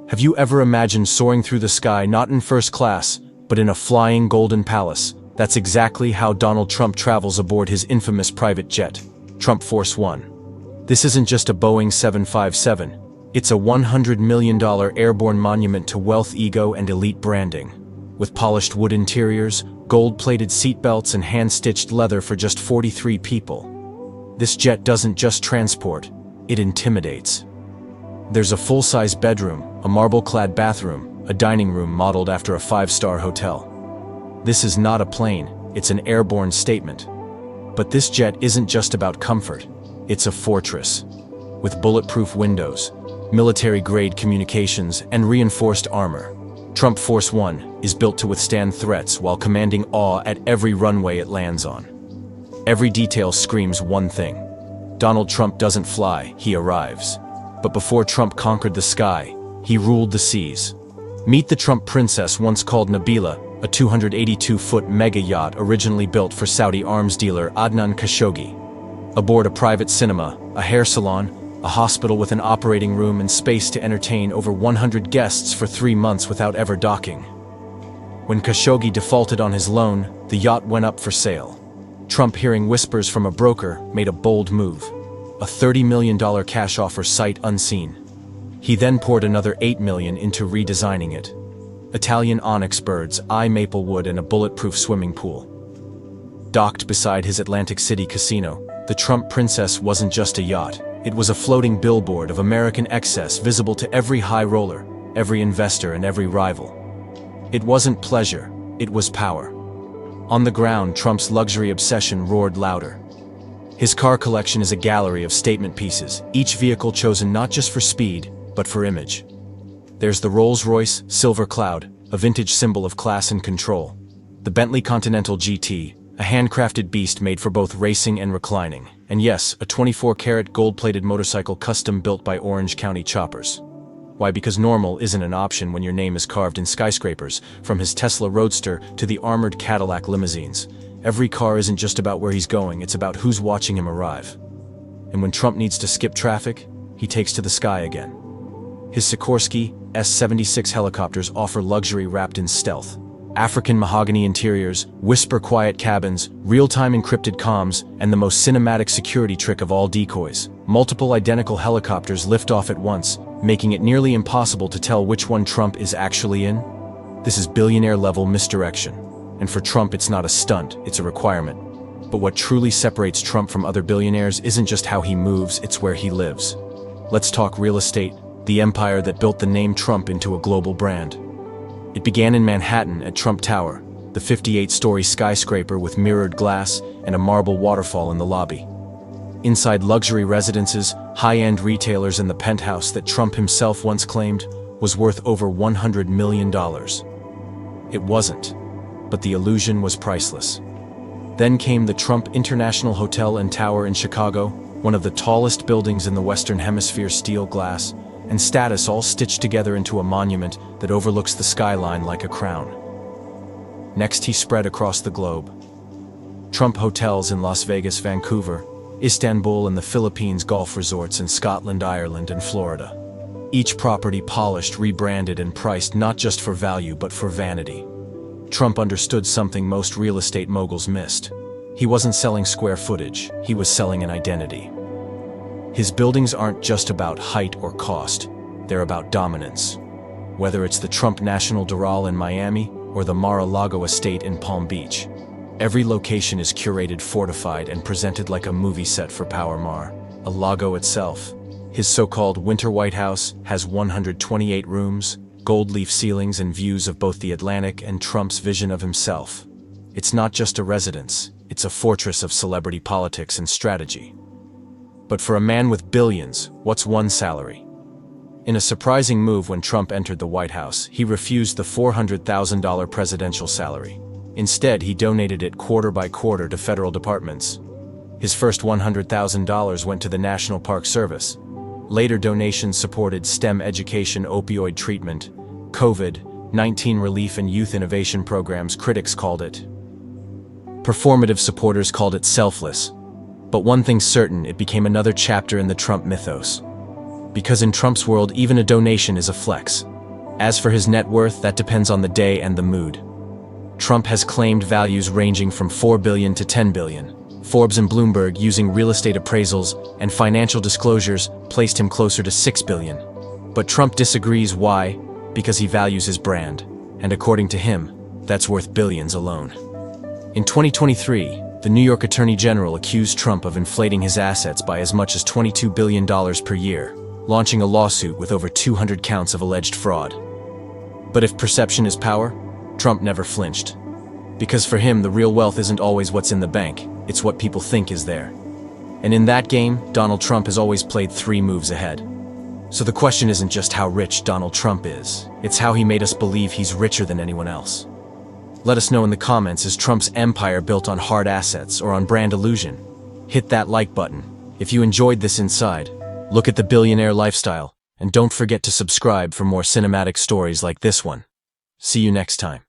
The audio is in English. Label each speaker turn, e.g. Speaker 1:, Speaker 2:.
Speaker 1: Have you ever imagined soaring through the sky not in first class, but in a flying golden palace? That's exactly how Donald Trump travels aboard his infamous private jet, Trump Force One. This isn't just a Boeing 757, it's a $100 million airborne monument to wealth, ego, and elite branding. With polished wood interiors, gold-plated seatbelts, and hand-stitched leather for just 43 people. This jet doesn't just transport, it intimidates. There's a full-size bedroom, a marble-clad bathroom, a dining room modeled after a five-star hotel. This is not a plane, it's an airborne statement. But this jet isn't just about comfort, it's a fortress. With bulletproof windows, military-grade communications, and reinforced armor, Trump Force One is built to withstand threats while commanding awe at every runway it lands on. Every detail screams one thing. Donald Trump doesn't fly, he arrives. But before Trump conquered the sky, he ruled the seas. Meet the Trump princess, once called Nabila, a 282-foot mega yacht originally built for Saudi arms dealer Adnan Khashoggi. Aboard a private cinema, a hair salon, a hospital with an operating room and space to entertain over 100 guests for 3 months without ever docking. When Khashoggi defaulted on his loan, the yacht went up for sale. Trump, hearing whispers from a broker, made a bold move. A $30 million cash offer sight unseen. He then poured another $8 million into redesigning it. Italian onyx birds, maple wood, and a bulletproof swimming pool. Docked beside his Atlantic City casino, the Trump Princess wasn't just a yacht, it was a floating billboard of American excess visible to every high roller, every investor, and every rival. It wasn't pleasure, it was power. On the ground, Trump's luxury obsession roared louder. His car collection is a gallery of statement pieces, each vehicle chosen not just for speed, but for image. There's the Rolls-Royce Silver Cloud, a vintage symbol of class and control. The Bentley Continental GT, a handcrafted beast made for both racing and reclining. And yes, a 24-karat gold-plated motorcycle custom-built by Orange County choppers. Why? Because normal isn't an option when your name is carved in skyscrapers, from his Tesla Roadster to the armored Cadillac limousines. Every car isn't just about where he's going, it's about who's watching him arrive. And when Trump needs to skip traffic, he takes to the sky again. His Sikorsky S-76 helicopters offer luxury wrapped in stealth. African mahogany interiors, whisper-quiet cabins, real-time encrypted comms, and the most cinematic security trick of all, decoys. Multiple identical helicopters lift off at once, making it nearly impossible to tell which one Trump is actually in. This is billionaire-level misdirection. And for Trump, it's not a stunt, it's a requirement. But what truly separates Trump from other billionaires isn't just how he moves, it's where he lives. Let's talk real estate, the empire that built the name Trump into a global brand. It began in Manhattan at Trump Tower, the 58-story skyscraper with mirrored glass and a marble waterfall in the lobby. Inside, luxury residences, high-end retailers, and the penthouse that Trump himself once claimed was worth over $100 million. It wasn't. But the illusion was priceless. Then came the Trump International Hotel and Tower in Chicago, one of the tallest buildings in the Western Hemisphere, steel glass, and status all stitched together into a monument that overlooks the skyline like a crown. Next, he spread across the globe. Trump hotels in Las Vegas, Vancouver, Istanbul, and the Philippines, golf resorts in Scotland, Ireland, and Florida. Each property polished, rebranded, and priced not just for value but for vanity. Trump understood something most real estate moguls missed. He wasn't selling square footage, he was selling an identity. His buildings aren't just about height or cost, they're about dominance. Whether it's the Trump National Doral in Miami or the Mar-a-Lago estate in Palm Beach, every location is curated, fortified, and presented like a movie set for Power Mar-a-Lago itself. His so-called Winter White House has 128 rooms, gold leaf ceilings, and views of both the Atlantic and Trump's vision of himself. It's not just a residence, it's a fortress of celebrity politics and strategy. But for a man with billions, what's one salary? In a surprising move, when Trump entered the White House, he refused the $400,000 presidential salary. Instead, he donated it quarter by quarter to federal departments. His first $100,000 went to the National Park Service. Later donations supported STEM education, opioid treatment, COVID-19 relief, and youth innovation programs. Critics called it performative, supporters called it selfless. But one thing's certain, it became another chapter in the Trump mythos. Because in Trump's world, even a donation is a flex. As for his net worth, that depends on the day and the mood. Trump has claimed values ranging from $4 billion to $10 billion. Forbes and Bloomberg, using real estate appraisals and financial disclosures, placed him closer to $6 billion. But Trump disagrees. Why? Because he values his brand, and according to him, that's worth billions alone. In 2023, the New York Attorney General accused Trump of inflating his assets by as much as $22 billion per year, launching a lawsuit with over 200 counts of alleged fraud. But if perception is power, Trump never flinched. Because for him, the real wealth isn't always what's in the bank, it's what people think is there. And in that game, Donald Trump has always played 3 moves ahead. So the question isn't just how rich Donald Trump is, it's how he made us believe he's richer than anyone else. Let us know in the comments, is Trump's empire built on hard assets or on brand illusion? Hit that like button. If you enjoyed this inside, look at the billionaire lifestyle, and don't forget to subscribe for more cinematic stories like this one. See you next time.